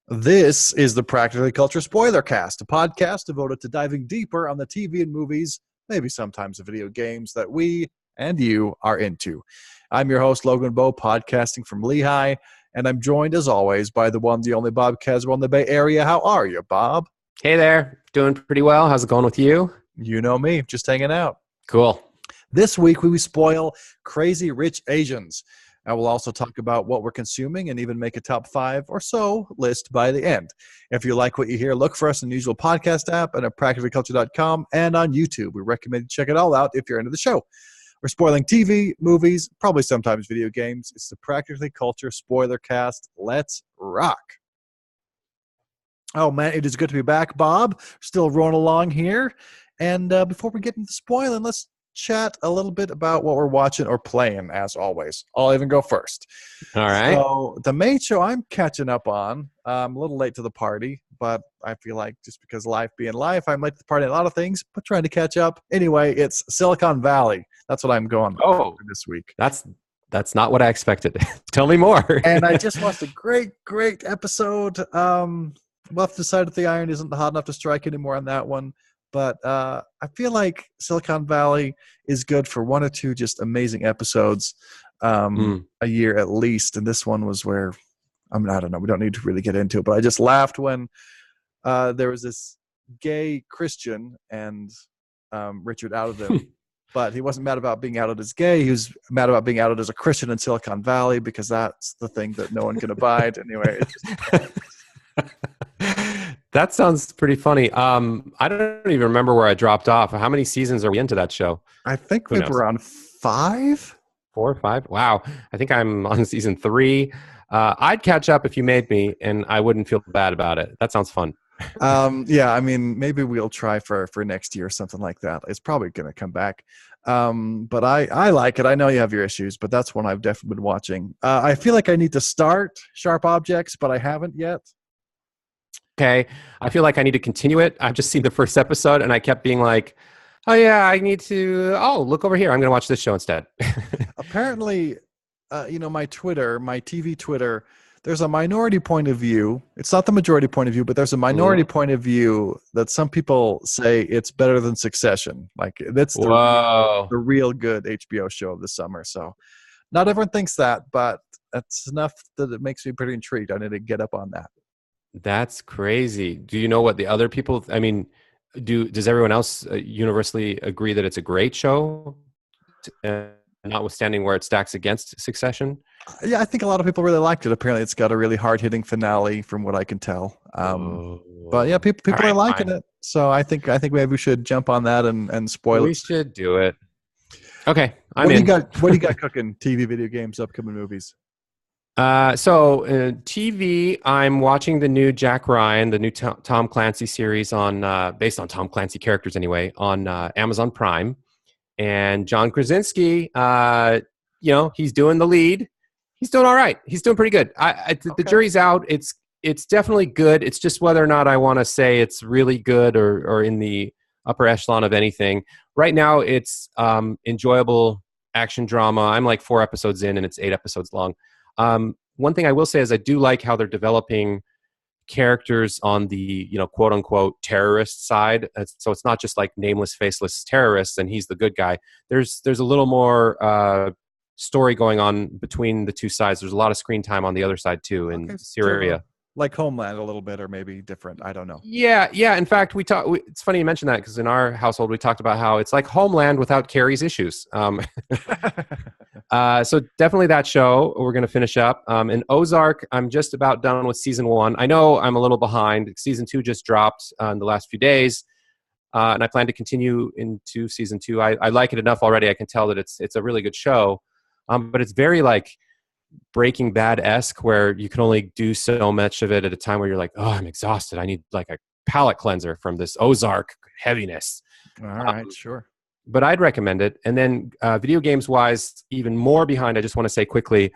This is the Practically Culture Spoilercast, a podcast devoted to diving deeper on the TV and movies, maybe sometimes the video games that we and you are into. I'm your host, Logan Bowe, podcasting from Lehigh, and I'm joined, as always, by the one, the only Bob Caswell in the Bay Area. How are you, Bob? Hey there. Doing pretty well. How's it going with you? You know me, just hanging out. Cool. This week, we spoil Crazy Rich Asians. I will also talk about what we're consuming and even make a top 5 or so list by the end. If you like what you hear, look for us in the usual podcast app and at practicallyculture.com and on YouTube. We recommend you check it all out if you're into the show. We're spoiling TV, movies, probably sometimes video games. It's the Practically Culture Spoilercast. Let's rock. Oh, man, it is good to be back, Bob. Still rolling along here. And before we get into spoiling, let's chat a little bit about what we're watching or playing, as always. I'll even go first. All right. So the main show I'm catching up on, I'm a little late to the party, but I feel like just because life being life, I'm late to the party on a lot of things, but trying to catch up. Anyway, it's Silicon Valley. That's what I'm going for this week. That's not what I expected. Tell me more. And I just watched a great episode. Left side of the iron isn't hot enough to strike anymore on that one. But I feel like Silicon Valley is good for 1 or 2 just amazing episodes a year at least. And this one was where, I don't know, we don't need to really get into it, but I just laughed when there was this gay Christian and Richard outed him. But he wasn't mad about being outed as gay. He was mad about being outed as a Christian in Silicon Valley because that's the thing that no one can abide. Anyway, it's just That sounds pretty funny. I don't even remember where I dropped off. How many seasons are we into that show? I think maybe around 5. 4 or 5? Wow. I think I'm on season 3. I'd catch up if you made me, and I wouldn't feel bad about it. That sounds fun. Yeah, I mean, maybe we'll try for next year or something like that. It's probably going to come back. But I like it. I know you have your issues, but that's one I've definitely been watching. I feel like I need to start Sharp Objects, but I haven't yet. Okay. I feel like I need to continue it. I've just seen the first episode, and I kept being like, oh, yeah, I need to, look over here. I'm going to watch this show instead. Apparently, my TV Twitter, there's a minority point of view. It's not the majority point of view, but there's a minority point of view that some people say it's better than Succession. Like, that's the real good HBO show of the summer. So not everyone thinks that, but that's enough that it makes me pretty intrigued. I need to get up on that. That's crazy. Do you know what the other people, does everyone else universally agree that it's a great show, notwithstanding where it stacks against Succession? Yeah, I think a lot of people really liked it. Apparently, it's got a really hard-hitting finale, from what I can tell. But yeah, people are liking it. So I think maybe we should jump on that and spoil it. We should do it. Okay, What do you got cooking? TV, video games, upcoming movies. TV, I'm watching the new Jack Ryan, the new Tom Clancy series based on Tom Clancy characters anyway, on Amazon Prime. And John Krasinski, he's doing the lead. He's doing all right. He's doing pretty good. The jury's out. It's definitely good. It's just whether or not I want to say it's really good or in the upper echelon of anything. Right now, it's enjoyable action drama. I'm like 4 episodes in, and it's 8 episodes long. One thing I will say is I do like how they're developing characters on the, quote unquote terrorist side. So it's not just like nameless, faceless terrorists and he's the good guy. There's a little more story going on between the two sides. There's a lot of screen time on the other side too in Syria. Like Homeland a little bit, or maybe different. I don't know. Yeah. In fact, it's funny you mentioned that because in our household we talked about how it's like Homeland without Carrie's issues. So definitely that show we're going to finish up. In Ozark, I'm just about done with season 1. I know I'm a little behind. Season 2 just dropped in the last few days, and I plan to continue into season 2. I like it enough already. I can tell that it's a really good show, but it's very like Breaking Bad-esque, where you can only do so much of it at a time where you're like, oh, I'm exhausted. I need like a palate cleanser from this Ozark heaviness. All right, sure. But I'd recommend it. And then video games wise, even more behind, I just want to say quickly,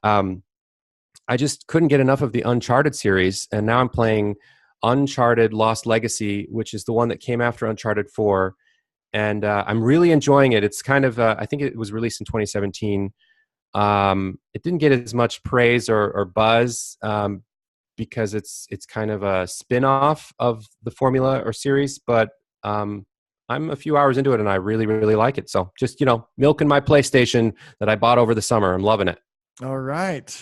I just couldn't get enough of the Uncharted series. And now I'm playing Uncharted Lost Legacy, which is the one that came after Uncharted 4. And I'm really enjoying it. It's kind of, I think it was released in 2017. It didn't get as much praise or buzz because it's kind of a spin-off of the formula or series, but I'm a few hours into it and I really, really like it. So just, milking my PlayStation that I bought over the summer. I'm loving it. All right.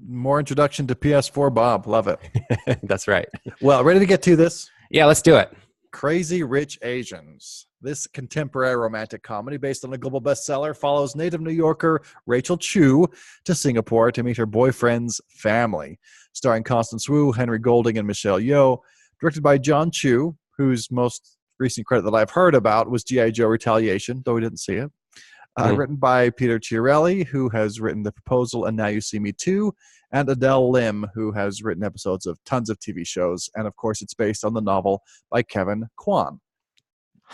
More introduction to PS4, Bob. Love it. That's right. Well, ready to get to this? Yeah, let's do it. Crazy Rich Asians. This contemporary romantic comedy based on a global bestseller follows native New Yorker Rachel Chu to Singapore to meet her boyfriend's family. Starring Constance Wu, Henry Golding, and Michelle Yeoh. Directed by John Chu, whose most recent credit that I've heard about was G.I. Joe Retaliation, though we didn't see it. Written by Peter Chiarelli, who has written The Proposal and Now You See Me Too, and Adele Lim, who has written episodes of tons of TV shows. And of course, it's based on the novel by Kevin Kwan.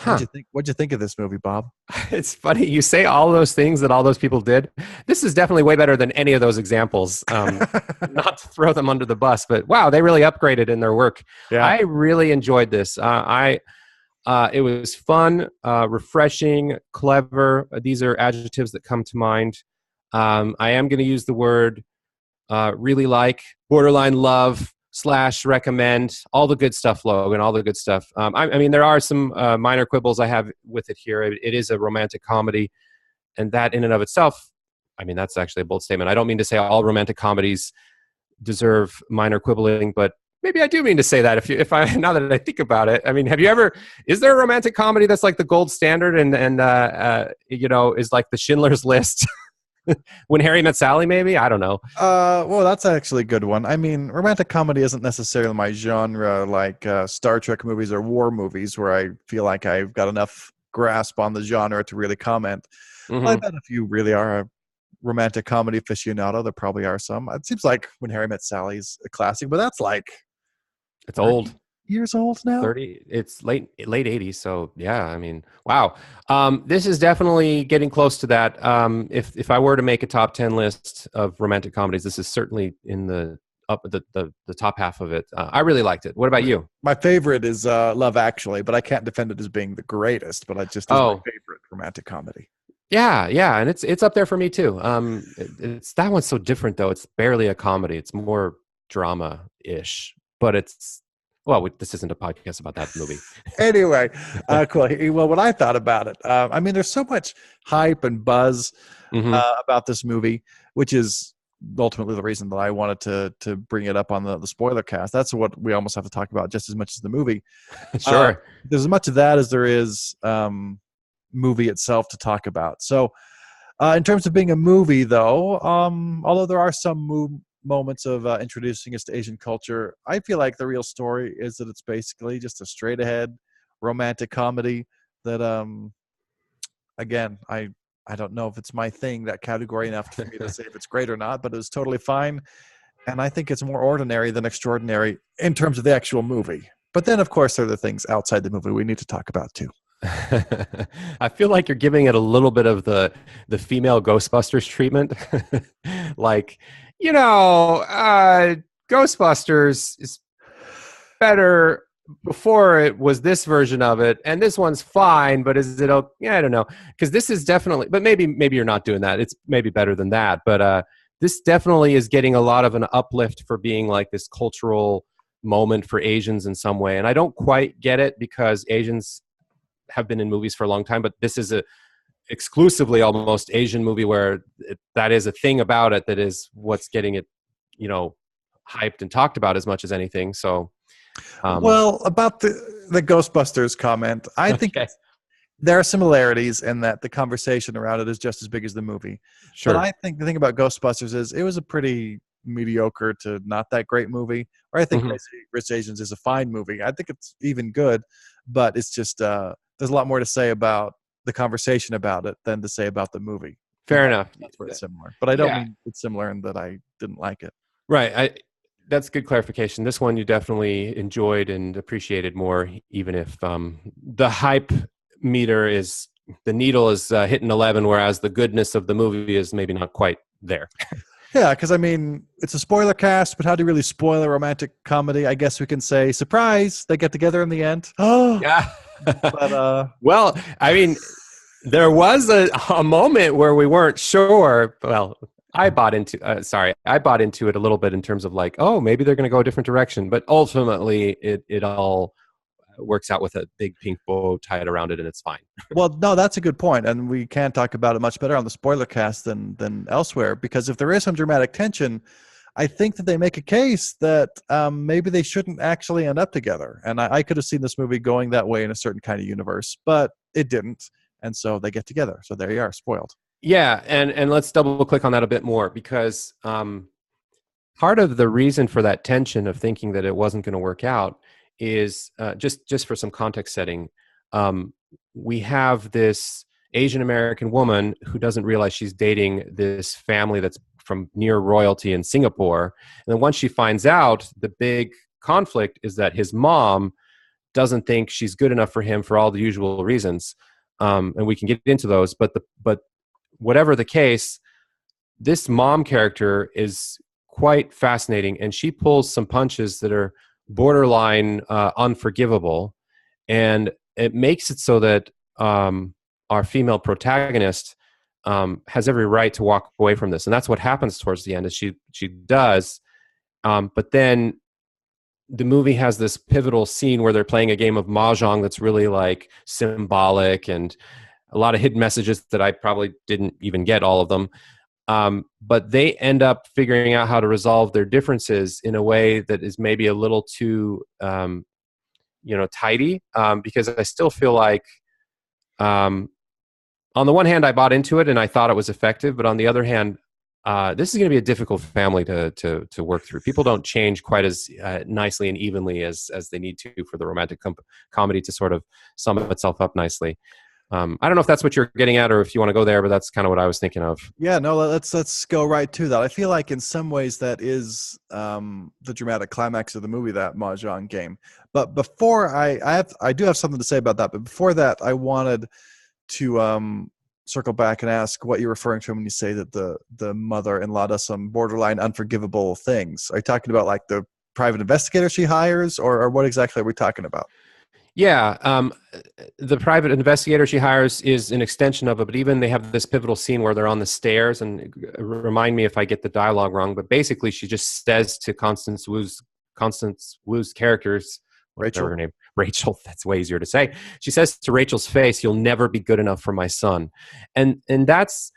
What'd you think of this movie, Bob? It's funny. You say all those things that all those people did. This is definitely way better than any of those examples. Not to throw them under the bus, but wow, they really upgraded in their work. Yeah. I really enjoyed this. It was fun, refreshing, clever. These are adjectives that come to mind. I am going to use the word really like, borderline love, / recommend, all the good stuff, Logan, all the good stuff. I mean, there are some minor quibbles I have with it here. It is a romantic comedy, and that in and of itself, I mean, that's actually a bold statement. I don't mean to say all romantic comedies deserve minor quibbling, but maybe I do mean to say that if I now that I think about it. I mean, is there a romantic comedy that's like the gold standard and is like the Schindler's List? When Harry Met Sally, maybe? I don't know. Well, that's actually a good one. I mean, romantic comedy isn't necessarily my genre, like Star Trek movies or war movies, where I feel like I've got enough grasp on the genre to really comment. Mm-hmm. I bet if you really are a romantic comedy aficionado, there probably are some. It seems like When Harry Met Sally is a classic, but that's like... It's old. Years old now? 30. It's late 80s. So yeah, I mean, wow. This is definitely getting close to that. If I were to make a top 10 list of romantic comedies, this is certainly in the top half of it. I really liked it. What about you? My favorite is Love Actually, but I can't defend it as being the greatest. But it's my favorite romantic comedy. Yeah, and it's up there for me too. It's that one's so different though. It's barely a comedy. It's more drama-ish. But this isn't a podcast about that movie. Anyway, cool. Well, what I thought about it, I mean, there's so much hype and buzz about this movie, which is ultimately the reason that I wanted to bring it up on the Spoilercast. That's what we almost have to talk about just as much as the movie. Sure. There's as much of that as there is movie itself to talk about. So in terms of being a movie, though, although there are some moments of introducing us to Asian culture, I feel like the real story is that it's basically just a straight ahead romantic comedy that again, I don't know if it's my thing, that category, enough for me to say if it's great or not, but it's totally fine. And I think it's more ordinary than extraordinary in terms of the actual movie. But then of course there are the things outside the movie we need to talk about too. I feel like you're giving it a little bit of the female Ghostbusters treatment. Like, Ghostbusters is better before it was this version of it, and this one's fine, but is it okay? Yeah, I don't know, because this is definitely, but maybe you're not doing that. It's maybe better than that, but this definitely is getting a lot of an uplift for being like this cultural moment for Asians in some way, and I don't quite get it because Asians have been in movies for a long time, but this is a exclusively almost Asian movie where that is a thing about it that is what's getting it, hyped and talked about as much as anything. So, well, about the Ghostbusters comment, I think there are similarities in that the conversation around it is just as big as the movie. Sure. But I think the thing about Ghostbusters is it was a pretty mediocre to not that great movie. Or I think Rich Asians is a fine movie. I think it's even good, but it's just there's a lot more to say about the conversation about it than to say about the movie. Fair enough. That's where it's similar. But I don't mean it's similar in that I didn't like it. Right. That's good clarification. This one you definitely enjoyed and appreciated more, even if the hype meter is, the needle is hitting 11, whereas the goodness of the movie is maybe not quite there. Yeah, because I mean, it's a spoiler cast, but how do you really spoil a romantic comedy? I guess we can say, surprise, they get together in the end. Oh, yeah. But, well, I mean, there was a moment where we weren't sure. Well, I bought into I bought into it a little bit in terms of like, oh, maybe they're going to go a different direction, but ultimately it all works out with a big pink bow tied around it, and it's fine. Well, no, that's a good point, and we can talk about it much better on the spoiler cast than elsewhere. Because if there is some dramatic tension, I think that they make a case that maybe they shouldn't actually end up together. And I could have seen this movie going that way in a certain kind of universe, but it didn't, and so they get together. So there you are, spoiled. Yeah, and let's double click on that a bit more because part of the reason for that tension of thinking that it wasn't going to work out is just for some context setting. We have this Asian American woman who doesn't realize she's dating this family that's from near royalty in Singapore. And then once she finds out, the big conflict is that his mom doesn't think she's good enough for him for all the usual reasons. And we can get into those. But whatever the case, this mom character is quite fascinating, and she pulls some punches that are borderline unforgivable, and it makes it so that our female protagonist has every right to walk away from this, and that's what happens towards the end. Is she does, but then the movie has this pivotal scene where they're playing a game of mahjong that's really like symbolic and a lot of hidden messages that I probably didn't even get all of them. But they end up figuring out how to resolve their differences in a way that is maybe a little too, tidy. Because I still feel like, on the one hand, I bought into it and I thought it was effective, but on the other hand, this is going to be a difficult family to work through. People don't change quite as nicely and evenly as they need to for the romantic comedy to sort of sum itself up nicely. I don't know if that's what you're getting at or if you want to go there, but that's kind of what I was thinking of. Yeah, no, let's go right to that. I feel like in some ways that is the dramatic climax of the movie, that mahjong game. But before I do have something to say about that. But before that, I wanted to circle back and ask what you're referring to when you say that the mother-in-law does some borderline unforgivable things. Are you talking about like the private investigator she hires, or what exactly are we talking about? Yeah, the private investigator she hires is an extension of it, but even they have this pivotal scene where they're on the stairs, and remind me if I get the dialogue wrong, but basically she just says to Constance Wu's characters, whatever Rachel? her name, Rachel, that's way easier to say. She says to Rachel's face, "You'll never be good enough for my son," and that's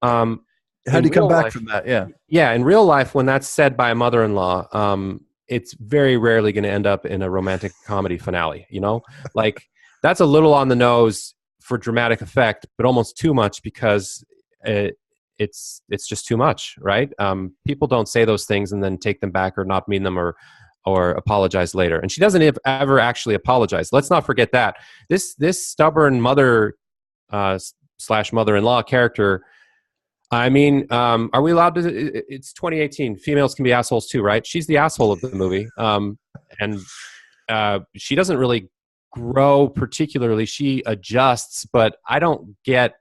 How in do you come real back life. from that? Yeah. Yeah, in real life, when that's said by a mother-in-law, it's very rarely going to end up in a romantic comedy finale. Like that's a little on the nose for dramatic effect, but almost too much because it's just too much, right? People don't say those things and then take them back or not mean them or apologize later. And she doesn't ever actually apologize. Let's not forget that this stubborn mother slash mother-in-law character. I mean, are we allowed to? It's 2018. Females can be assholes too, right? She's the asshole of the movie, and she doesn't really grow particularly. She adjusts, but I don't get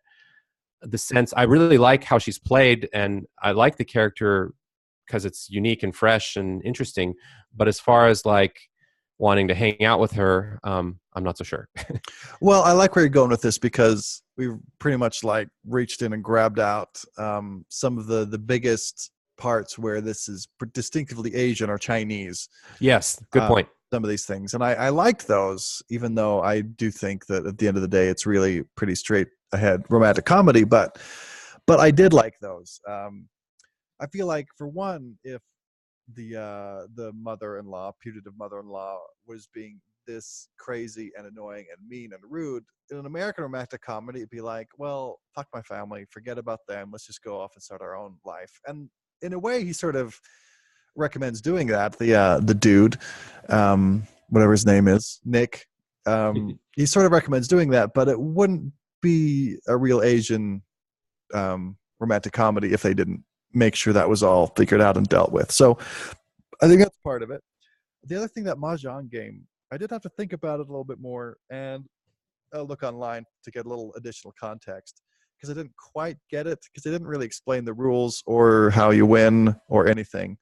the sense. I really like how she's played, and I like the character because it's unique and fresh and interesting. But as far as like wanting to hang out with her, I'm not so sure. Well, I like where you're going with this because we pretty much like reached in and grabbed out some of the biggest parts where this is distinctively Asian or Chinese. Yes, good point. Some of these things, and I liked those, even though I do think that at the end of the day, it's really pretty straight ahead romantic comedy. But I did like those. I feel like, for one, if the mother-in-law, putative mother-in-law, was being this crazy and annoying and mean and rude, in an American romantic comedy, it'd be like, well, fuck my family, forget about them, let's just go off and start our own life. And in a way, he sort of recommends doing that. The dude, whatever his name is, Nick, he sort of recommends doing that, but it wouldn't be a real Asian romantic comedy if they didn't make sure that was all figured out and dealt with. So I think that's part of it. The other thing, that mahjong game, I did have to think about it a little bit more and look online to get a little additional context, because I didn't quite get it, because they didn't really explain the rules or how you win or anything.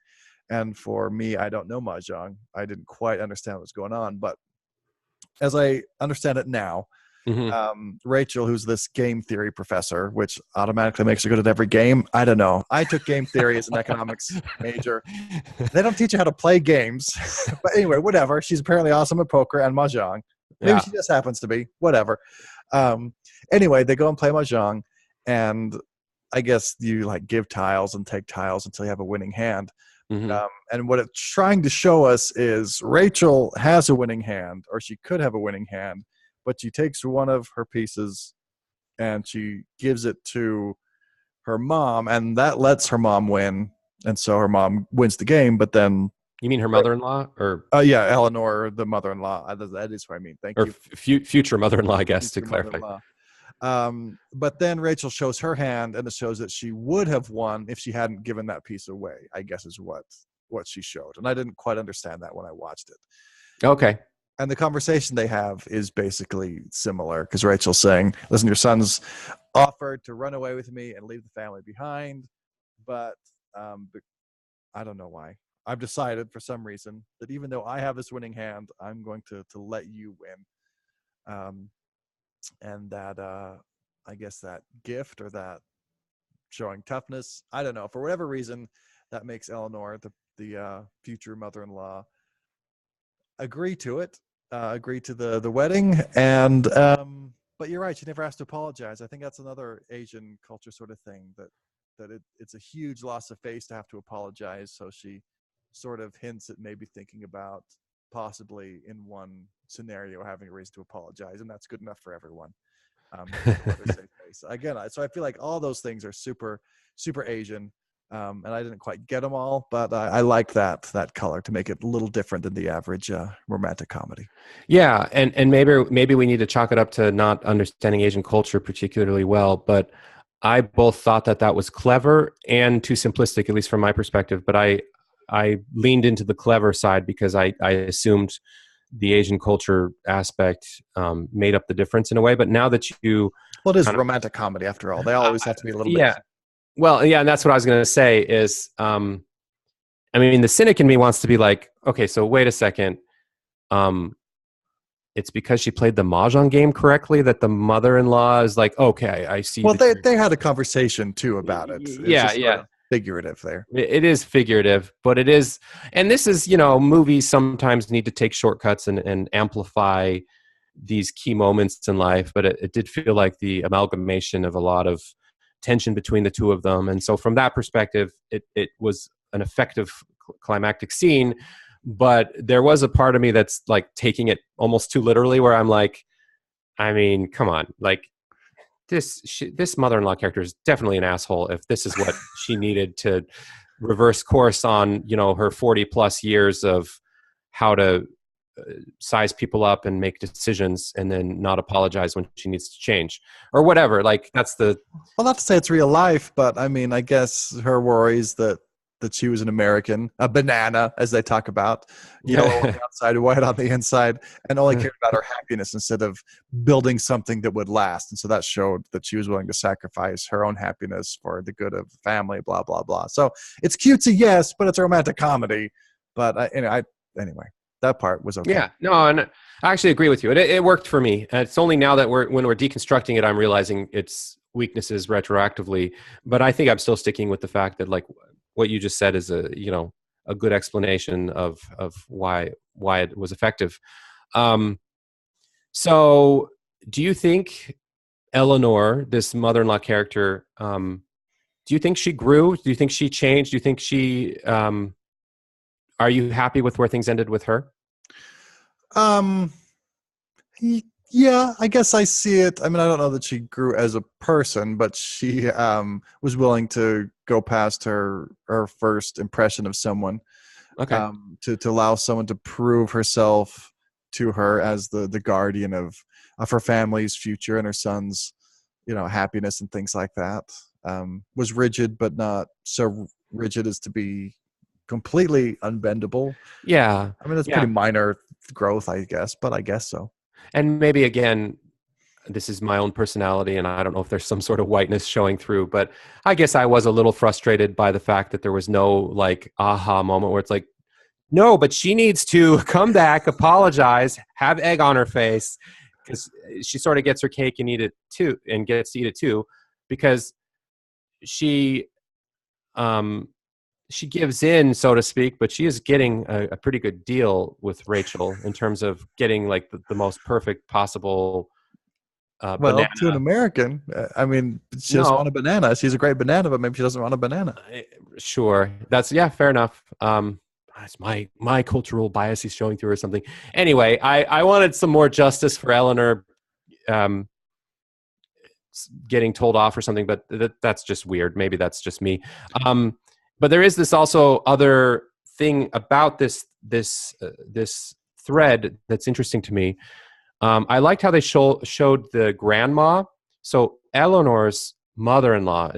And for me, I don't know mahjong. I didn't quite understand what was going on. But as I understand it now, Hmm. Rachel, who's this game theory professor, which automatically makes her good at every game. I don't know. I took game theory as an economics major. They don't teach you how to play games. But anyway, whatever. She's apparently awesome at poker and mahjong. Maybe Yeah. she just happens to be. Whatever. Anyway, they go and play mahjong, and I guess you like give tiles and take tiles until you have a winning hand. Hmm. And what it's trying to show us is Rachel has a winning hand, or she could have a winning hand, but she takes one of her pieces and she gives it to her mom, and that lets her mom win. And so her mom wins the game, but then You mean her mother-in-law, or yeah, Eleanor, the mother-in-law. That is what I mean. Thank you. future mother-in-law, I guess, to Future clarify. mother-in-law. But then Rachel shows her hand, and it shows that she would have won if she hadn't given that piece away, I guess is what she showed. And I didn't quite understand that when I watched it. Okay. And the conversation they have is basically similar, because Rachel's saying, listen, your son's offered to run away with me and leave the family behind, but I don't know why. I've decided for some reason that even though I have this winning hand, I'm going to let you win. And that I guess that gift, or that showing toughness, I don't know, for whatever reason, that makes Eleanor, the future mother-in-law, agree to it, agree to the wedding. And but you're right, she never has to apologize. I think that's another Asian culture sort of thing, that it's a huge loss of face to have to apologize. So she sort of hints at maybe thinking about possibly in one scenario having a reason to apologize, and that's good enough for everyone. Again, so I feel like all those things are super Asian, and I didn't quite get them all, but I like that color to make it a little different than the average romantic comedy. Yeah, and maybe we need to chalk it up to not understanding Asian culture particularly well, but I both thought that was clever and too simplistic, at least from my perspective. But I leaned into the clever side because I assumed the Asian culture aspect made up the difference in a way. But now that you, well, it is romantic comedy after all. They always have to be a little yeah, bit. well, yeah, and that's what I was going to say is, I mean, the cynic in me wants to be like, okay, so wait a second. It's because she played the mahjong game correctly that the mother-in-law is like, okay, I see. Well, they had a conversation too about it. It's Yeah, just sort of figurative there. It is figurative, but it is, and this is, movies sometimes need to take shortcuts and amplify these key moments in life, but it did feel like the amalgamation of a lot of tension between the two of them. And so from that perspective, it was an effective climactic scene. But there was a part of me that's like taking it almost too literally, where I'm like, I mean, come on, like this mother-in-law character is definitely an asshole if this is what she needed to reverse course on, her 40 plus years of how to size people up and make decisions and then not apologize when she needs to change or whatever. Like that's the, well, not to say it's real life, but I mean, I guess her worries that she was an American, a banana, as they talk about, yellow on the outside, white on the inside, and only cared about her happiness instead of building something that would last. And so that showed that she was willing to sacrifice her own happiness for the good of the family, blah, blah, blah. So it's cutesy, yes, but it's a romantic comedy. But anyway, that part was okay. Yeah, no, and I actually agree with you. It worked for me. It's only now that when we're deconstructing it, I'm realizing its weaknesses retroactively. But I think I'm still sticking with the fact that, like, what you just said is a good explanation of why it was effective. So, do you think Eleanor, this mother-in-law character, do you think she grew? Do you think she changed? Do you think she? Are you happy with where things ended with her? Yeah, I guess I see it. I mean, I don't know that she grew as a person, but she was willing to go past her first impression of someone, Okay. to allow someone to prove herself to her as the guardian of her family's future and her son's, happiness and things like that. Was rigid, but not so rigid as to be completely unbendable. Yeah. I mean, that's pretty minor growth, I guess, but I guess so. And maybe again, this is my own personality, and I don't know if there's some sort of whiteness showing through, but I guess I was a little frustrated by the fact that there was no like aha moment where it's like, no, but she needs to come back, apologize, have egg on her face, because she sort of gets her cake and eat it too, and gets to eat it too, because she she gives in, so to speak, but she is getting a pretty good deal with Rachel in terms of getting like the most perfect possible Well, banana. to an American, I mean, she doesn't No, want a banana. She's a great banana, but maybe she doesn't want a banana. sure, that's yeah, fair enough. That's my cultural bias is showing through or something. Anyway, I wanted some more justice for Eleanor um, getting told off or something, but that's just weird. Maybe that's just me. But there is this also other thing about this thread that's interesting to me. I liked how they showed the grandma. So Eleanor's mother-in-law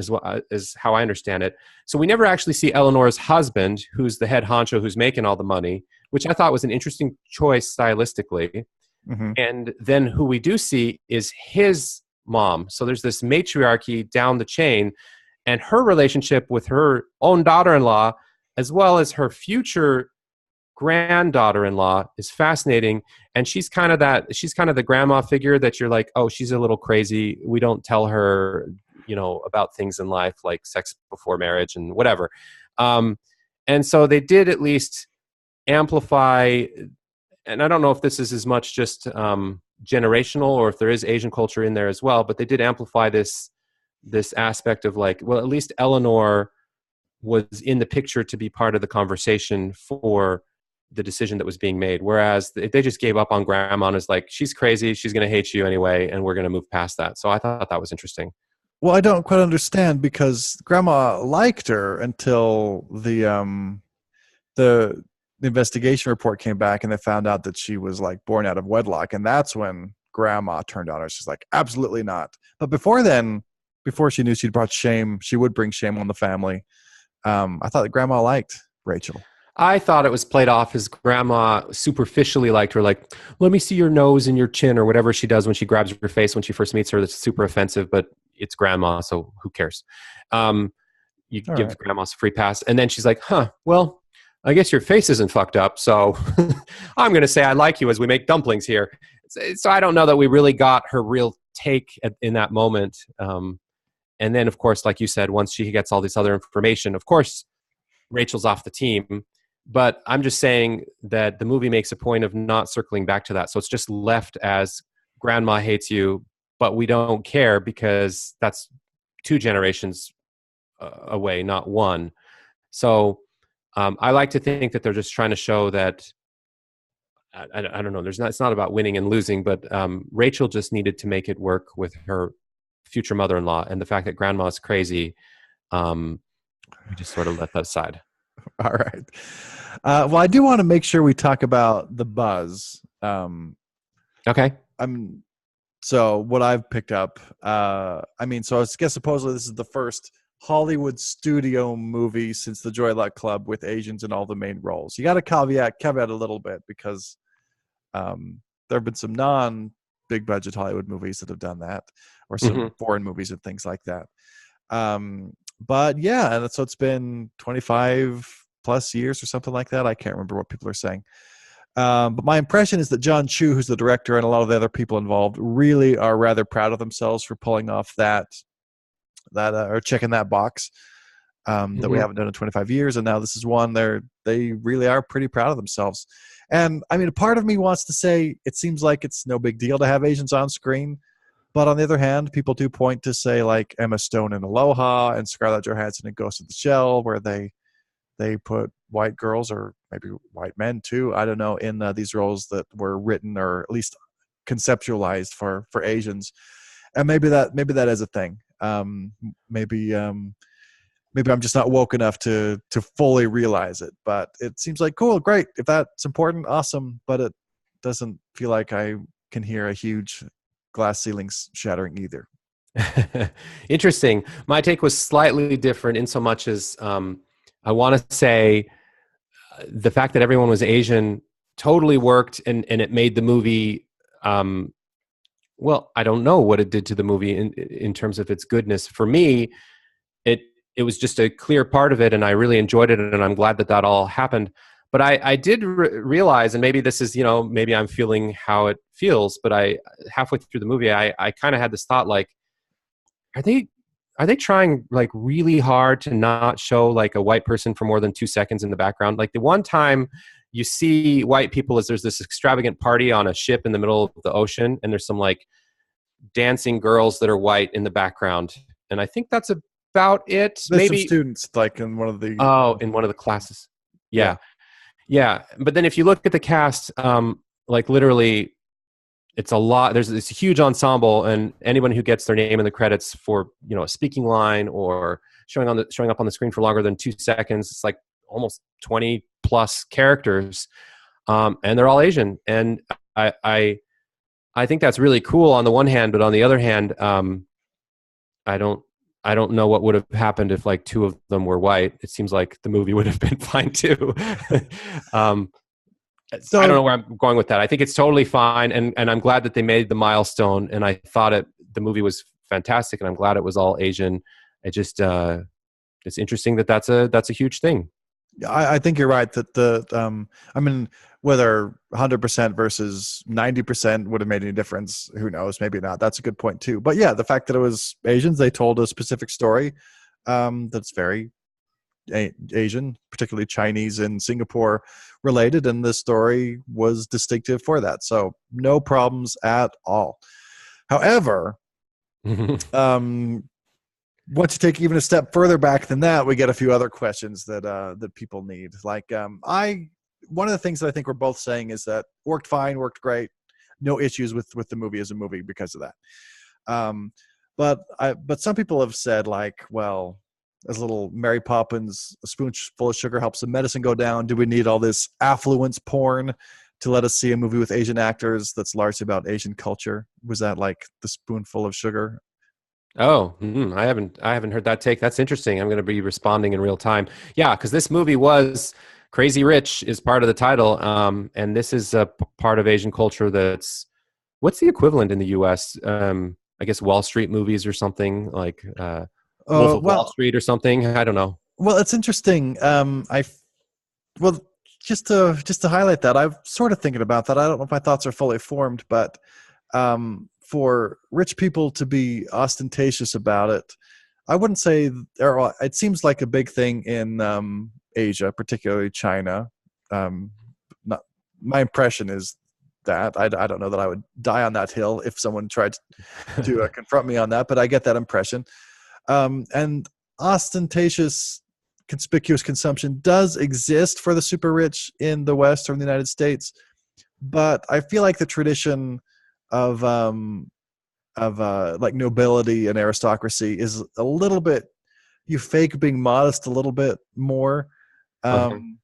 is how I understand it. So we never actually see Eleanor's husband, who's the head honcho, who's making all the money, which I thought was an interesting choice stylistically. Mm-hmm. And then who we do see is his mom. So there's this matriarchy down the chain, and her relationship with her own daughter-in-law, as well as her future granddaughter-in-law, is fascinating. And she's kind of the grandma figure that you're like, oh, she's a little crazy. We don't tell her, about things in life like sex before marriage and whatever. And so they did at least amplify, and I don't know if this is as much just generational or if there is Asian culture in there as well, but they did amplify this aspect of like, well, at least Eleanor was in the picture to be part of the conversation for the decision that was being made. Whereas if they just gave up on grandma and is like, she's crazy, she's going to hate you anyway, and we're going to move past that. So I thought that was interesting. Well, I don't quite understand because grandma liked her until the investigation report came back and they found out that she was like born out of wedlock, and that's when grandma turned on her. She's like, absolutely not. But before then, before she knew she'd brought shame, she would bring shame on the family. I thought that grandma liked Rachel. I thought it was played off as grandma superficially liked her, like, let me see your nose and your chin or whatever she does when she grabs her face when she first meets her. That's super offensive, but it's grandma, so who cares? You All give right. grandma a free pass. And then she's like, well, I guess your face isn't fucked up, so I'm going to say I like you as we make dumplings here. So I don't know that we really got her real take in that moment. And then, of course, like you said, once she gets all this other information, of course, Rachel's off the team. But I'm just saying that the movie makes a point of not circling back to that. So it's just left as grandma hates you, but we don't care because that's 2 generations away, not 1. So I like to think that they're just trying to show that, I don't know, it's not about winning and losing, but Rachel just needed to make it work with her future mother-in-law. And the fact that grandma's crazy, we just sort of let that aside. All right. Well, I do want to make sure we talk about the buzz. Okay. So what I've picked up, so I guess supposedly this is the first Hollywood studio movie since the Joy Luck Club with Asians in all the main roles. You got to caveat a little bit because there have been some non-big budget Hollywood movies that have done that, or some foreign movies and things like that. But yeah, and so it's been 25 plus years or something like that. I can't remember what people are saying. But my impression is that John Chu, who's the director, and a lot of the other people involved really are rather proud of themselves for pulling off that or checking that box that we haven't done in 25 years. And now this is one they really are pretty proud of themselves. And I mean, a part of me wants to say it seems like it's no big deal to have Asians on screen. But on the other hand, people do point to, say, like Emma Stone in Aloha and Scarlett Johansson in Ghost in the Shell, where they put white girls, or maybe white men too, I don't know, in these roles that were written or at least conceptualized for Asians. And maybe that is a thing. Maybe I'm just not woke enough to fully realize it. But it seems like cool, great. If that's important, awesome. But it doesn't feel like I can hear a huge glass ceilings shattering either. Interesting. My take was slightly different in so much as I want to say the fact that everyone was Asian totally worked, and it made the movie well, I don't know what it did to the movie in terms of its goodness. For me, it was just a clear part of it, and I really enjoyed it, and I'm glad that all happened. But I did realize, and maybe this is, maybe I'm feeling how it feels, but I halfway through the movie, I kind of had this thought like, are they are they trying like really hard to not show like a white person for more than 2 seconds in the background? Like the one time you see white people is there's this extravagant party on a ship in the middle of the ocean, and there's some like dancing girls that are white in the background, and I think that's about it. There's some Maybe students like in one of the in one of the classes. yeah. Yeah, yeah. But then if you look at the cast, like literally it's a lot. There's this huge ensemble, and anyone who gets their name in the credits for a speaking line or showing up on the screen for longer than 2 seconds, it's like almost 20 plus characters, and they're all Asian. And I think that's really cool on the one hand, but on the other hand, I don't I don't know what would have happened if like two of them were white. It seems like the movie would have been fine too. um, I don't know So where I'm going with that. I think it's totally fine, and I'm glad that they made the milestone. And I thought the movie was fantastic, and I'm glad it was all Asian. It just it's interesting that that's a huge thing. I think you're right that I mean, whether 100% versus 90% would have made any difference, who knows? Maybe not. That's a good point too. But yeah, the fact that it was Asians, they told a specific story that's very Asian, particularly Chinese and Singapore related, and the story was distinctive for that. So no problems at all. However, once you take even a step further back than that, we get a few other questions that that people need. Like one of the things that I think we're both saying is that worked fine, worked great, no issues with the movie as a movie because of that. Um, but some people have said like, well, as little Mary Poppins, a spoonful of sugar helps the medicine go down. Do we need all this affluence porn to let us see a movie with Asian actors that's largely about Asian culture? Was that like the spoonful of sugar? Oh, I haven't heard that take. That's interesting. I'm going to be responding in real time. Yeah, because this movie was Crazy Rich is part of the title, and this is a part of Asian culture that's what's the equivalent in the U.S. I guess Wall Street movies or something like Wolf of Wall Well, Street or something. I don't know. well, it's interesting. Well, just to highlight that, I'm sort of thinking about that. I don't know if my thoughts are fully formed, but for rich people to be ostentatious about it, I wouldn't say. Or it seems like a big thing in Asia, particularly China. Um, not my impression is that I don't know that I would die on that hill if someone tried to confront me on that, but I get that impression. And ostentatious, conspicuous consumption does exist for the super rich in the West or in the United States, but I feel like the tradition of like nobility and aristocracy is a little bit, you fake being modest a little bit more. Uh-huh. Um,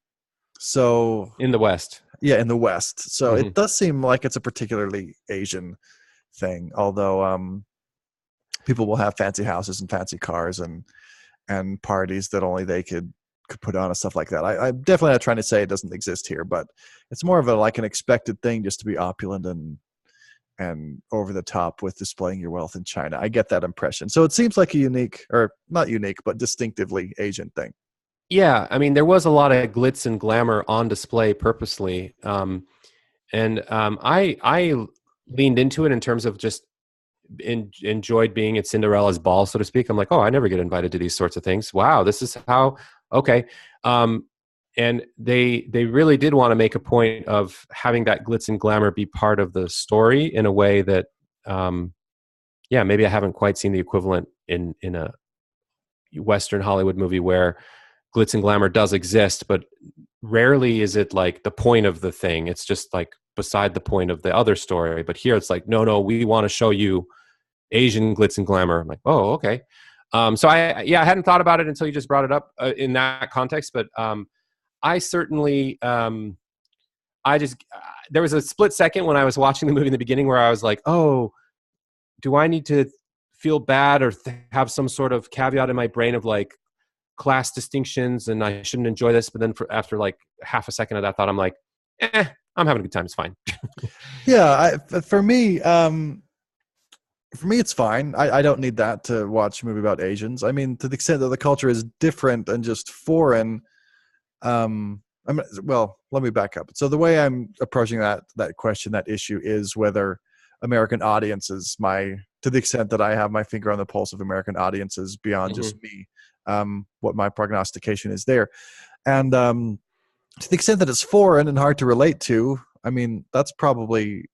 so In the West. yeah, in the West. So Hmm. it does seem like it's a particularly Asian thing, although people will have fancy houses and fancy cars and parties that only they could put on and stuff like that. I'm definitely not trying to say it doesn't exist here, but it's more of a like an expected thing just to be opulent and over the top with displaying your wealth in China. I get that impression. So it seems like a unique, or not unique, but distinctively Asian thing. Yeah, I mean, there was a lot of glitz and glamour on display purposely, and I leaned into it in terms of just enjoyed being at Cinderella's ball, so to speak. I'm like, oh, I never get invited to these sorts of things. Wow, this is how. Okay, um, and they really did want to make a point of having that glitz and glamour be part of the story in a way that, yeah, maybe I haven't quite seen the equivalent in a Western Hollywood movie where glitz and glamour does exist, but rarely is it like the point of the thing. It's just like beside the point of the other story. But here it's like, no, we want to show you Asian glitz and glamour. I'm like, oh, okay. So I hadn't thought about it until you just brought it up in that context. But I certainly, I just, there was a split second when I was watching the movie in the beginning where I was like, oh, do I need to feel bad or have some sort of caveat in my brain of like class distinctions and I shouldn't enjoy this? But then after like half a second of that thought, I'm like, I'm having a good time. It's fine. Yeah, for me, it's fine. I don't need that to watch a movie about Asians. I mean, to the extent that the culture is different and just foreign, well, let me back up. So the way I'm approaching that question, that issue, is whether American audiences, to the extent that I have my finger on the pulse of American audiences beyond just me, what my prognostication is there. And to the extent that it's foreign and hard to relate to, I mean, that's probably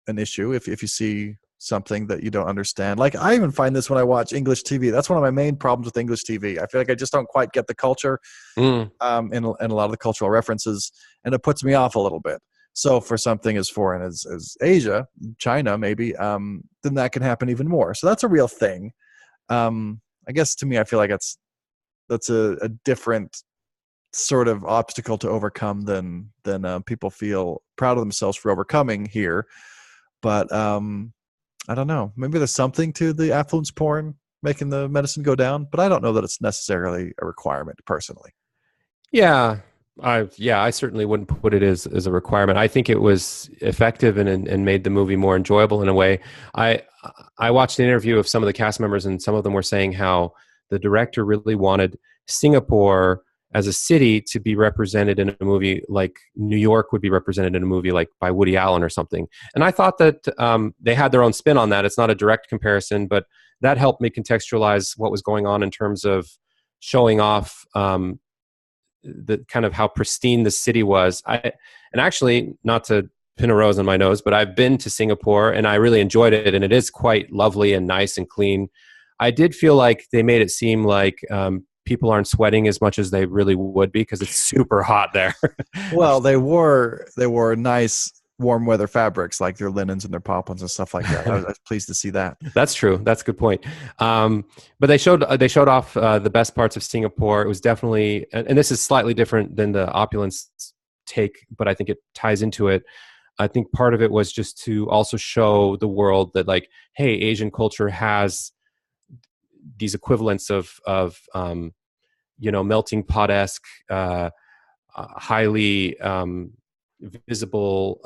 an issue if you see something that you don't understand. Like, I even find this when I watch English TV. That's one of my main problems with English TV. I feel like I just don't quite get the culture, Mm. and a lot of the cultural references, and it puts me off a little bit. So for something as foreign as Asia, China maybe, then that can happen even more. So that's a real thing. I guess to me, I feel like that's a different sort of obstacle to overcome than people feel proud of themselves for overcoming here. But I don't know. Maybe there's something to the affluence porn making the medicine go down, but I don't know that it's necessarily a requirement personally. Yeah. I certainly wouldn't put it as a requirement. I think it was effective and made the movie more enjoyable in a way. I I watched an interview of some of the cast members, and some of them were saying how the director really wanted Singapore as a city to be represented in a movie like New York would be represented in a movie like by Woody Allen or something. And I thought that they had their own spin on that. It's not a direct comparison, but that helped me contextualize what was going on in terms of showing off the kind of how pristine the city was. And actually, not to pin a rose on my nose, but I've been to Singapore and I really enjoyed it, and it is quite lovely and nice and clean. I did feel like they made it seem like people aren't sweating as much as they really would be because it's super hot there. Well, they wore nice warm weather fabrics like their linens and their poplins and stuff like that. I was pleased to see that. That's true. That's a good point. But they showed off the best parts of Singapore. It was definitely, and this is slightly different than the opulence take, but I think it ties into it. I think part of it was just to also show the world that, like, hey, Asian culture has these equivalents of melting pot-esque, highly visible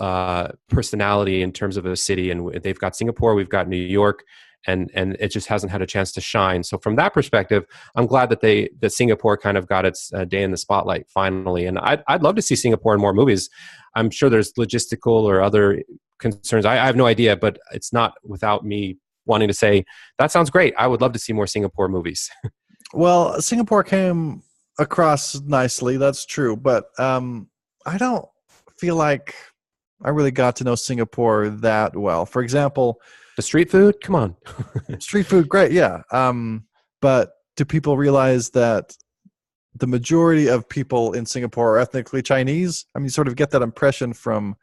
personality in terms of a city. And they've got Singapore, we've got New York, and it just hasn't had a chance to shine. So from that perspective, I'm glad that Singapore kind of got its day in the spotlight finally. And I'd love to see Singapore in more movies. I'm sure there's logistical or other concerns. I have no idea, but it's not without me wanting to say, that sounds great. I would love to see more Singapore movies. Well, Singapore came across nicely, that's true, but I don't feel like I really got to know Singapore that well. For example, The street food? Come on. street food, great, yeah. But do people realize that the majority of people in Singapore are ethnically Chinese? I mean, you sort of get that impression from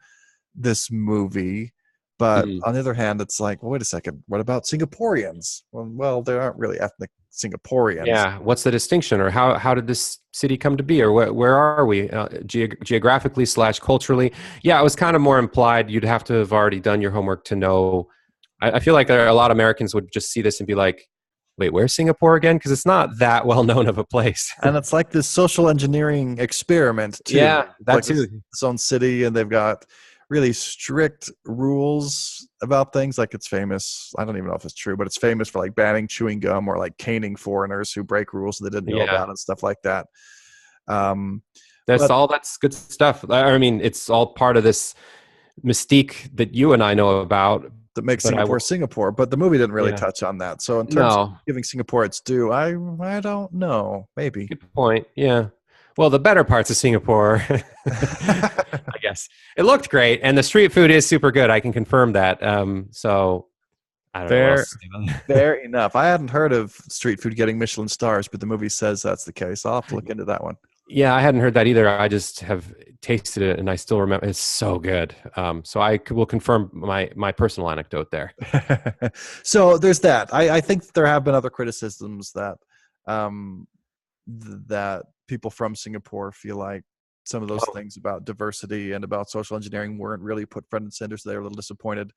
this movie. But Mm. on the other hand, it's like, well, wait a second, what about Singaporeans? Well, they aren't really ethnic Singaporeans. Yeah. What's the distinction, or how did this city come to be, or where are we geographically / culturally? Yeah, it was kind of more implied. You'd have to have already done your homework to know. I feel like there are a lot of Americans would just see this and be like, wait, where's Singapore again? Because it's not that well known of a place. And it's like this social engineering experiment, too. Yeah, that like too. Its own city, and they've got really strict rules about things. Like, it's famous, I don't even know if it's true, but it's famous for like banning chewing gum or like caning foreigners who break rules they didn't know about and stuff like that. That's good stuff. I mean, it's all part of this mystique that you and I know about. That makes Singapore, but the movie didn't really touch on that. So in terms of giving Singapore its due, I don't know. Maybe. Good point. Yeah. Well, the better parts of Singapore, I guess. It looked great, and the street food is super good. I can confirm that. So I don't know. Fair enough. I hadn't heard of street food getting Michelin stars, but the movie says that's the case. I'll have to look into that one. Yeah, I hadn't heard that either. I just have tasted it, and I still remember it's so good. So I will confirm my personal anecdote there. So there's that. I think there have been other criticisms that that people from Singapore feel like some of those things about diversity and about social engineering weren't really put front and center, so they were a little disappointed.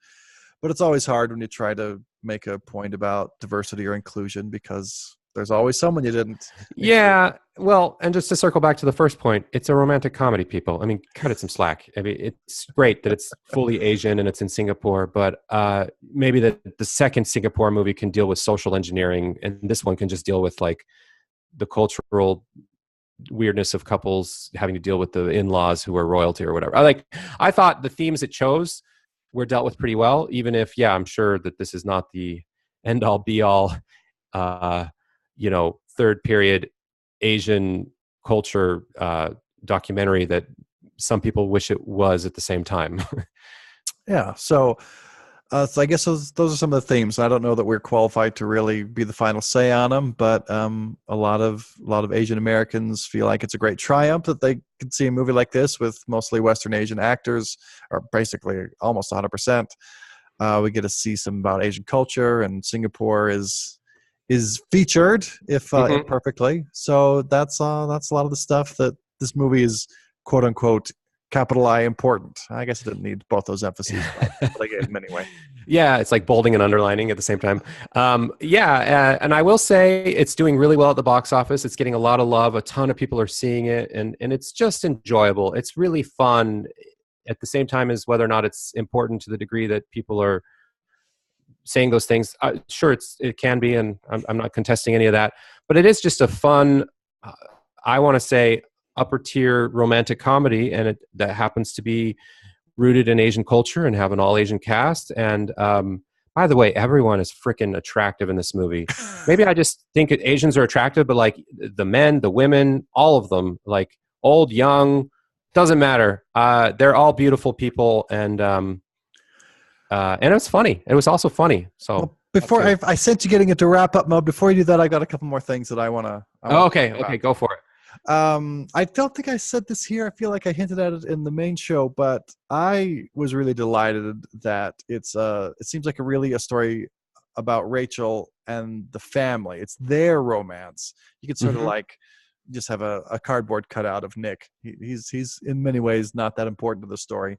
But it's always hard when you try to make a point about diversity or inclusion, because there's always someone you didn't. Yeah, well, and just to circle back to the first point, it's a romantic comedy, people. I mean, cut it some slack. I mean, it's great that it's fully Asian and it's in Singapore, but maybe the second Singapore movie can deal with social engineering, and this one can just deal with like the cultural weirdness of couples having to deal with the in-laws who are royalty or whatever. I thought the themes it chose were dealt with pretty well, even if, yeah, I'm sure that this is not the end all be all, third period Asian culture documentary that some people wish it was at the same time. Yeah. So I guess those are some of the themes. I don't know that we're qualified to really be the final say on them, but a lot of Asian Americans feel like it's a great triumph that they could see a movie like this with mostly Western Asian actors, or basically almost 100%. We get to see some about Asian culture, and Singapore is featured, if imperfectly. So that's a lot of the stuff that this movie is, quote unquote, capital I important. I guess it didn't need both those emphases, but I gave them anyway. Yeah, it's like bolding and underlining at the same time. And I will say it's doing really well at the box office. It's getting a lot of love. A ton of people are seeing it, and it's just enjoyable. It's really fun at the same time as whether or not it's important to the degree that people are saying those things. Sure, it can be, and I'm not contesting any of that. But it is just a fun, I want to say, upper tier romantic comedy, and that happens to be rooted in Asian culture and have an all Asian cast. And by the way, everyone is freaking attractive in this movie. Maybe I just think Asians are attractive, but like the men, the women, all of them, like old, young, doesn't matter. They're all beautiful people, and it was funny. It was also funny. So well, before I sent you getting into wrap up mode. Before you do that, I got a couple more things that I want to. Okay, go for it. I don't think I said this here. I feel like I hinted at it in the main show, but I was really delighted that it seems like a story about Rachel and the family. It's their romance. You could sort of like just have a cardboard cutout of Nick. He's in many ways not that important to the story,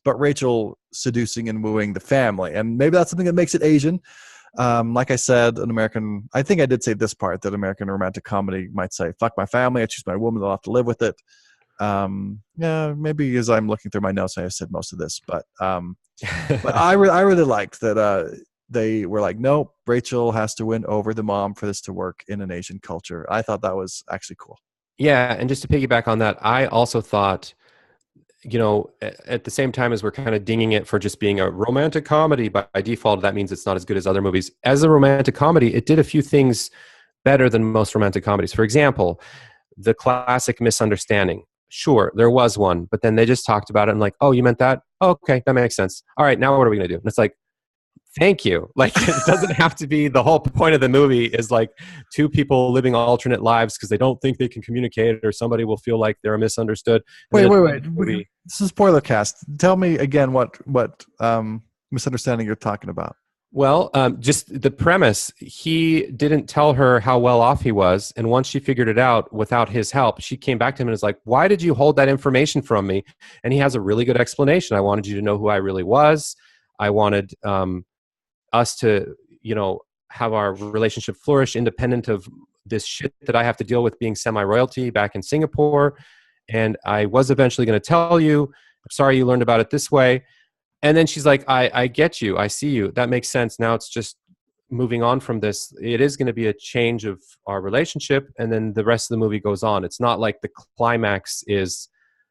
but Rachel seducing and wooing the family, and maybe that's something that makes it Asian. Like I said, I think I did say this part, that American romantic comedy might say, fuck my family, I choose my woman, they'll have to live with it. Yeah, maybe as I'm looking through my notes, I said most of this, but I really liked that they were like, nope, Rachel has to win over the mom for this to work in an Asian culture. I thought that was actually cool. Yeah, and just to piggyback on that, I also thought, at the same time as we're kind of dinging it for just being a romantic comedy by default, that means it's not as good as other movies. As a romantic comedy, it did a few things better than most romantic comedies. For example, the classic misunderstanding. Sure, there was one, but then they just talked about it and like, oh, you meant that? Oh, okay, that makes sense. All right, now what are we going to do? And it's like, thank you. Like, it doesn't have to be the whole point of the movie is like two people living alternate lives because they don't think they can communicate, or somebody will feel like they're misunderstood. Wait. This is Spoilercast. Tell me again what misunderstanding you're talking about. Well, just the premise. He didn't tell her how well off he was, and once she figured it out without his help, she came back to him and was like, "Why did you hold that information from me?" And he has a really good explanation. I wanted you to know who I really was. I wanted us to, have our relationship flourish independent of this shit that I have to deal with being semi-royalty back in Singapore. And I was eventually going to tell you, I'm sorry you learned about it this way. And then she's like, I get you. I see you. That makes sense. Now it's just moving on from this. It is going to be a change of our relationship. And then the rest of the movie goes on. It's not like the climax is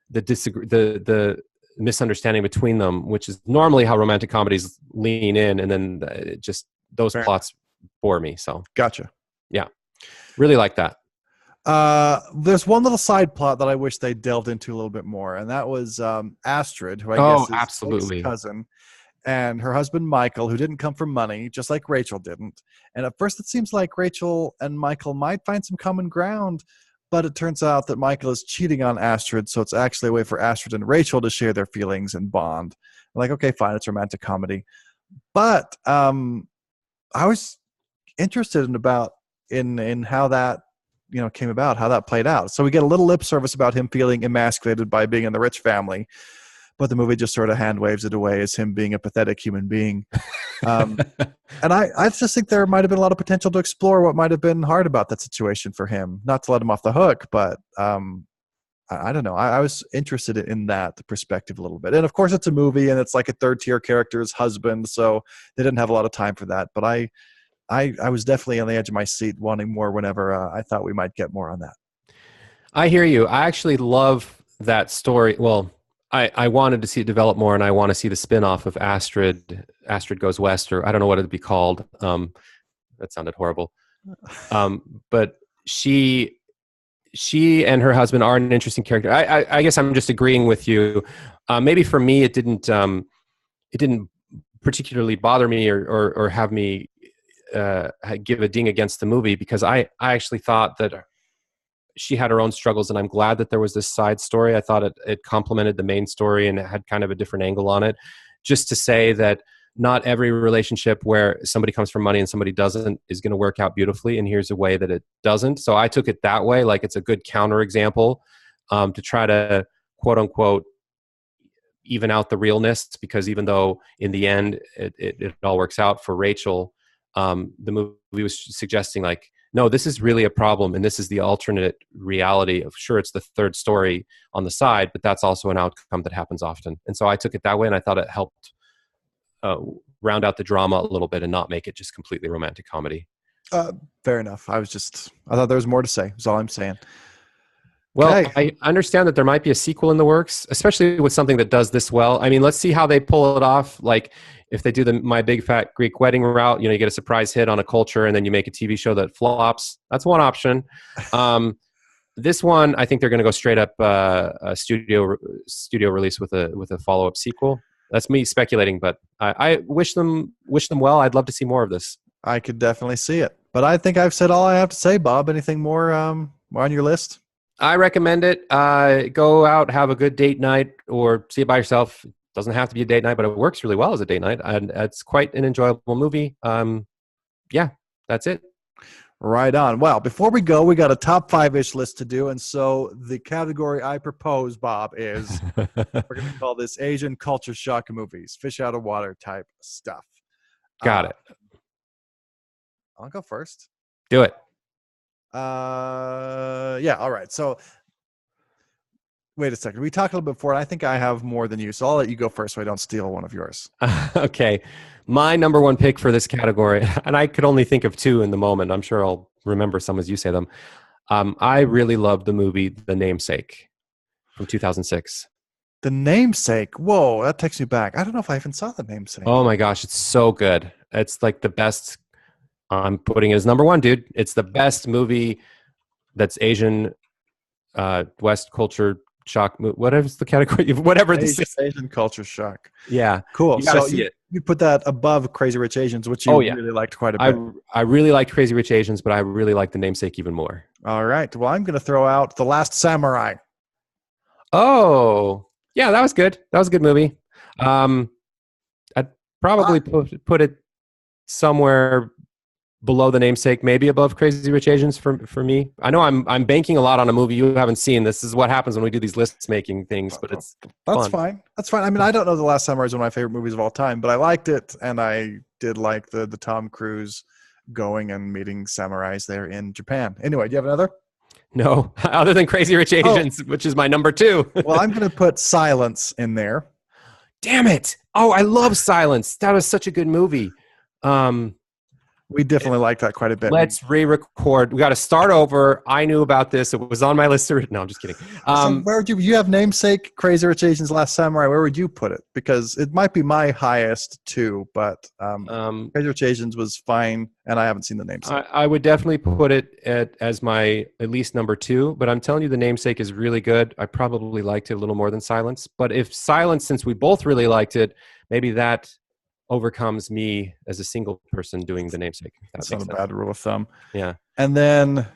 the misunderstanding between them, which is normally how romantic comedies lean in. And then those plots bore me. So gotcha. Yeah, really like that. There's one little side plot that I wish they delved into a little bit more, and that was Astrid, who I guess is absolutely Nick's cousin, and her husband Michael, who didn't come from money, just like Rachel didn't. And at first, it seems like Rachel and Michael might find some common ground, but it turns out that Michael is cheating on Astrid, so it's actually a way for Astrid and Rachel to share their feelings and bond. I'm like, okay, fine, it's romantic comedy, but I was interested in how that came about, how that played out. So we get a little lip service about him feeling emasculated by being in the rich family, but the movie just sort of hand waves it away as him being a pathetic human being. And I just think there might have been a lot of potential to explore what might have been hard about that situation for him. Not to let him off the hook, but I don't know. I was interested in that perspective a little bit. And of course, it's a movie, and it's like a third-tier character's husband, so they didn't have a lot of time for that. But I was definitely on the edge of my seat wanting more whenever I thought we might get more on that. I hear you. I actually love that story. Well, I wanted to see it develop more, and I want to see the spin-off of Astrid Goes West, or I don't know what it'd be called. That sounded horrible. But she and her husband are an interesting character. I guess I'm just agreeing with you. Maybe for me, it didn't particularly bother me or have me give a ding against the movie, because I actually thought that she had her own struggles, and I'm glad that there was this side story. I thought it complemented the main story, and it had kind of a different angle on it. Just to say that not every relationship where somebody comes from money and somebody doesn't is going to work out beautifully, and here's a way that it doesn't. So I took it that way, like it's a good counterexample, to try to quote unquote even out the realness, because even though in the end it all works out for Rachel, the movie was suggesting like, no, this is really a problem, and this is the alternate reality of, sure, it's the third story on the side, but that's also an outcome that happens often. And so I took it that way, and I thought it helped round out the drama a little bit and not make it just completely romantic comedy. Fair enough. I thought there was more to say. That's all I'm saying. Well, Okay. I understand that there might be a sequel in the works, especially with something that does this well. I mean, let's see how they pull it off. Like if they do the My Big Fat Greek Wedding route, you get a surprise hit on a culture and then you make a TV show that flops. That's one option. This one, I think they're going to go straight up a studio release with a follow-up sequel. That's me speculating, but I wish them well. I'd love to see more of this. I could definitely see it. But I think I've said all I have to say, Bob. Anything more on your list? I recommend it. Go out, have a good date night, or see it by yourself. It doesn't have to be a date night, but it works really well as a date night. And it's quite an enjoyable movie. Yeah, that's it. Right on. Well, before we go, we got a top 5-ish list to do. And so the category I propose, Bob, is we're going to call this Asian culture shock movies, fish out of water type stuff. Got it. I'll go first. Do it. Yeah. All right. So wait a second. We talked a little bit before, and I think I have more than you. So I'll let you go first so I don't steal one of yours. Okay. My number one pick for this category, and I could only think of two in the moment. I'm sure I'll remember some as you say them. I really loved the movie The Namesake from 2006. The Namesake. Whoa, that takes me back. I don't know if I even saw The Namesake. Oh my gosh, it's so good. It's like the best. I'm putting it as number one, dude. It's the best movie that's Asian, West culture shock. Whatever's the category, whatever Asian culture shock. Yeah, cool. So you put that above Crazy Rich Asians, which you really liked quite a bit. I really liked Crazy Rich Asians, but I really liked The Namesake even more. All right. Well, I'm going to throw out The Last Samurai. Oh, yeah, that was good. That was a good movie. I'd probably put it somewhere below The Namesake, maybe above Crazy Rich Asians for me. I know I'm banking a lot on a movie you haven't seen. This is what happens when we do these lists making things, but it's That's fun. fine. That's fine. I mean, I don't know The Last Samurai is one of my favorite movies of all time, but I liked it, and I did like the Tom Cruise going and meeting samurais there in Japan. Anyway, do you have another? No, other than Crazy Rich Asians, which is my number two. Well, I'm going to put Silence in there. Damn it. Oh, I love Silence. That was such a good movie. We definitely like that quite a bit. Let's re-record. We got to start over. I knew about this. It was on my list. No, I'm just kidding. So where would you have Namesake, Crazy Rich Asians, Last Samurai? Where would you put it? Because it might be my highest too, but Crazy Rich Asians was fine, and I haven't seen The Namesake. I would definitely put it as my at least number two, but I'm telling you The Namesake is really good. I probably liked it a little more than Silence. But if Silence, since we both really liked it, maybe that overcomes me as a single person doing The Namesake. That's not a bad rule of thumb. Yeah. And then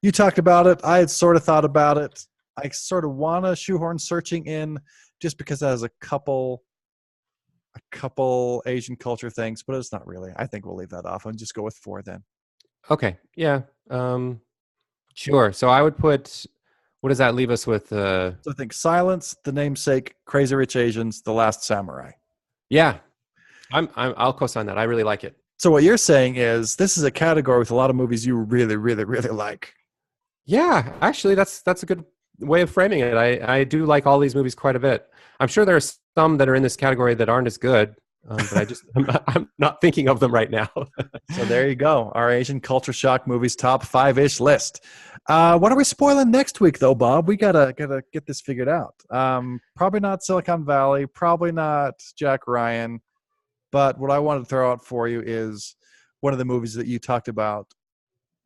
you talked about it. I had sort of thought about it. I sort of want to shoehorn Searching in just because it has a couple Asian culture things, but it's not really. I think we'll leave that off and just go with 4 then. Okay. Yeah. Sure. So I would put, what does that leave us with? So I think Silence, The Namesake, Crazy Rich Asians, The Last Samurai. Yeah. I'll co-sign that. I really like it. So what you're saying is this is a category with a lot of movies you really, really, really like. Yeah, actually, that's a good way of framing it. I do like all these movies quite a bit. I'm sure there are some that are in this category that aren't as good, but I'm not thinking of them right now. So there you go. Our Asian culture shock movies top 5-ish list. What are we spoiling next week, though, Bob? We gotta get this figured out. Probably not Silicon Valley. Probably not Jack Ryan. But what I wanted to throw out for you is one of the movies that you talked about,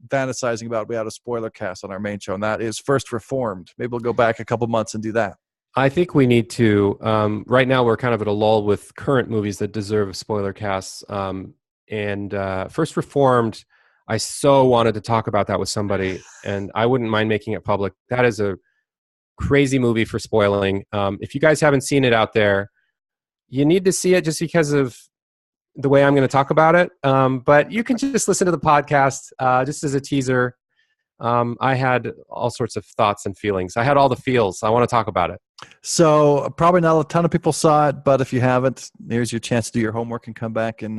fantasizing about. We had a spoiler cast on our main show, and that is First Reformed. Maybe we'll go back a couple months and do that. I think we need to. Right now, we're kind of at a lull with current movies that deserve spoiler casts. And First Reformed, I so wanted to talk about that with somebody, and I wouldn't mind making it public. That is a crazy movie for spoiling. If you guys haven't seen it out there, you need to see it just because of the way I'm going to talk about it. But you can just listen to the podcast just as a teaser. I had all sorts of thoughts and feelings. I had all the feels. I want to talk about it. So probably not a ton of people saw it, but if you haven't, here's your chance to do your homework and come back and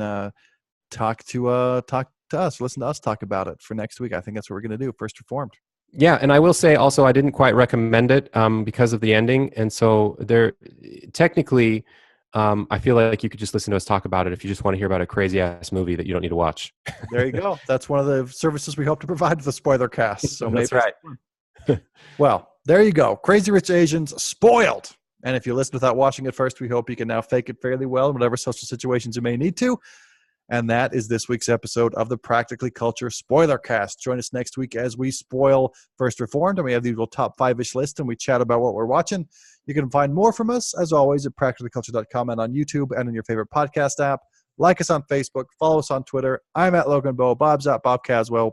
talk to us. Listen to us talk about it for next week. I think that's what we're going to do. First Reformed. Yeah, and I will say also I didn't quite recommend it because of the ending, and so there technically. I feel like you could just listen to us talk about it if you just want to hear about a crazy ass movie that you don't need to watch. There you go. That's one of the services we hope to provide to the spoiler cast. So that's maybe right. Well, there you go. Crazy Rich Asians spoiled. And if you listened without watching it first, we hope you can now fake it fairly well in whatever social situations you may need to. And that is this week's episode of the Practically Culture Spoilercast. Join us next week as we spoil First Reformed, and we have the usual top 5-ish list, and we chat about what we're watching. You can find more from us, as always, at practicallyculture.com and on YouTube and in your favorite podcast app. Like us on Facebook. Follow us on Twitter. I'm at Logan Bow. Bob's at Bob Caswell.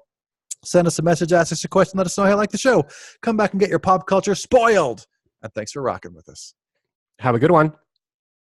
Send us a message, ask us a question, let us know how you like the show. Come back and get your pop culture spoiled. And thanks for rocking with us. Have a good one.